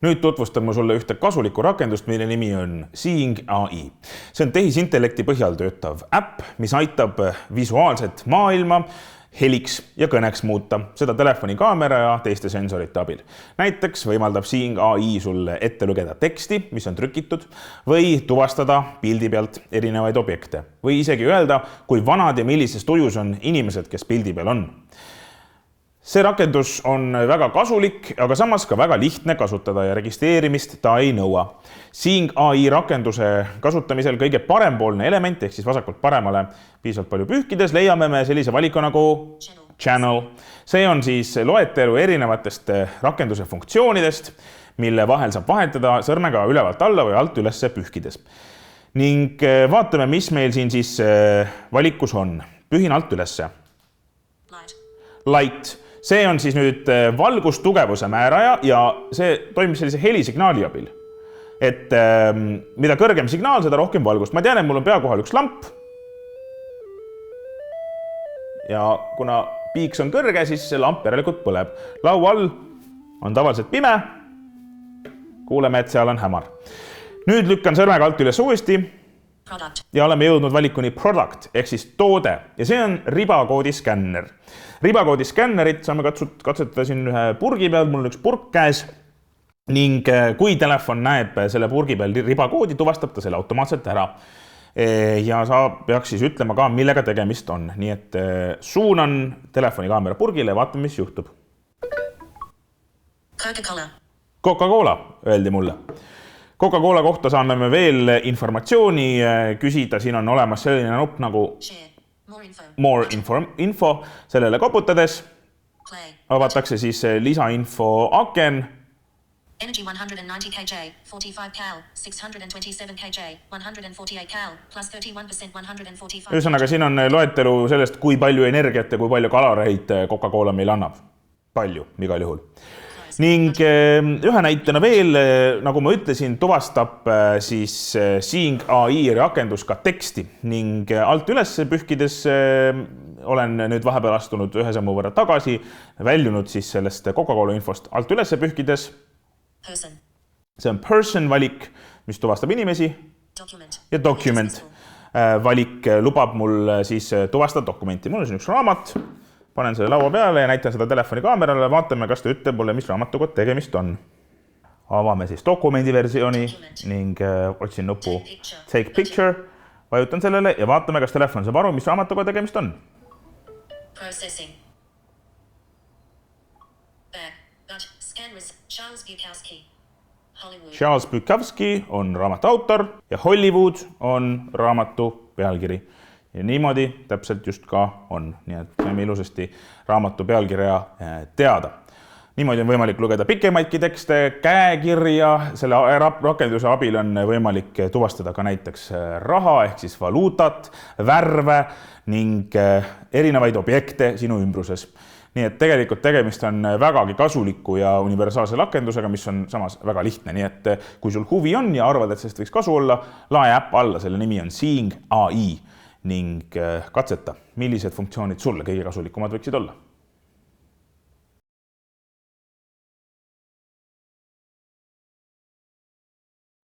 Nüüd tutvustan ma sulle ühte kasulikku rakendust, mille nimi on Seeing AI. See on tehisintellekti põhjal töötav äpp, mis aitab visuaalset maailma heliks ja kõneks muuta, seda telefoni kaamera ja teiste sensorite abil. Näiteks võimaldab Seeing AI sulle ette lugeda teksti, mis on trükitud, või tuvastada pildi pealt erinevaid objekte, või isegi öelda, kui vanad ja millises tujus on inimesed, kes pildi peal on. See rakendus on väga kasulik, aga samas ka väga lihtne kasutada ja registreerimist ta ei nõua. Seeing AI rakenduse kasutamisel kõige parempoolne element, ehk siis vasakult paremale piisavalt palju pühkides, leiame me sellise valiku nagu Channel. See on siis loetelu erinevatest rakenduse funktsioonidest, mille vahel saab vahetada sõrmega ülevalt alla või alt ülesse pühkides. Ning vaatame, mis meil siin siis valikus on. Pühin alt ülesse. Light. See on siis nüüd valgustugevuse määraja ja see toimib sellise helisignaali abil. Et mida kõrgem signaal, seda rohkem valgust. Ma tean, et mul on pea kohal üks lamp. Ja kuna piiks on kõrge, siis see lamp järelikult põleb. Laua all on tavaliselt pime. Kuuleme, et seal on hämar. Nüüd lükkan sõrmega alt üles uuesti. Ja oleme jõudnud valikuni product ehk siis toode ja see on ribakoodi skänner. Ribakoodi skännerit saame katsetada siin ühe purgi peal, mul on üks purk käes ning kui telefon näeb selle purgi peal ribakoodi, tuvastab ta selle automaatselt ära. Ja sa peaks siis ütlema ka, millega tegemist on. Nii et suunan telefoni kaamera purgile ja vaatame, mis juhtub. Coca-Cola, öeldi mulle. Coca-Cola kohta saame me veel informatsiooni küsida. Siin on olemas selline nupp nagu More info. Sellele koputades avatakse siis lisainfo aken. Energy 190 kJ, 45 cal, 627 kJ, 148 cal, plus 31%, 145. Ühesõnaga, siin on loetelu sellest, kui palju energiat ja kui palju kaloreid Coca-Cola meil annab. Palju, igal juhul. Ning ühe näitena veel, nagu ma ütlesin, tuvastab siis Seeing AI rakendus ka teksti ning alt üles pühkides olen nüüd vahepeal astunud ühe sammu võrra tagasi, väljunud siis sellest Coca-Cola infost alt üles pühkides. See on person valik, mis tuvastab inimesi ja document valik lubab mul siis tuvastada dokumenti. Mul on siin üks raamat. Panen selle laua peale ja näitan seda telefoni kaamerale. Vaatame, kas ta ütleb mulle, mis raamatuga tegemist on. Avame siis dokumendi versiooni ning otsin nupu Take Picture. Vajutan sellele ja vaatame, kas telefon saab aru, mis raamatuga tegemist on. Charles Bukowski on raamatu autor ja Hollywood on raamatu pealkiri. Ja niimoodi täpselt just ka on. Nii et saime ilusasti raamatu pealkirja teada. Niimoodi on võimalik lugeda pikemaidki tekste, käekirja. Selle rakenduse abil on võimalik tuvastada ka näiteks raha ehk siis valuutat, värve ning erinevaid objekte sinu ümbruses. Nii et tegelikult tegemist on vägagi kasuliku ja universaalse rakendusega, mis on samas väga lihtne. Nii et kui sul huvi on ja arvad, et sellest võiks kasu olla, lae äpp alla, selle nimi on Seeing AI. Ning katseta, millised funktsioonid sulle kõige kasulikumad võiksid olla.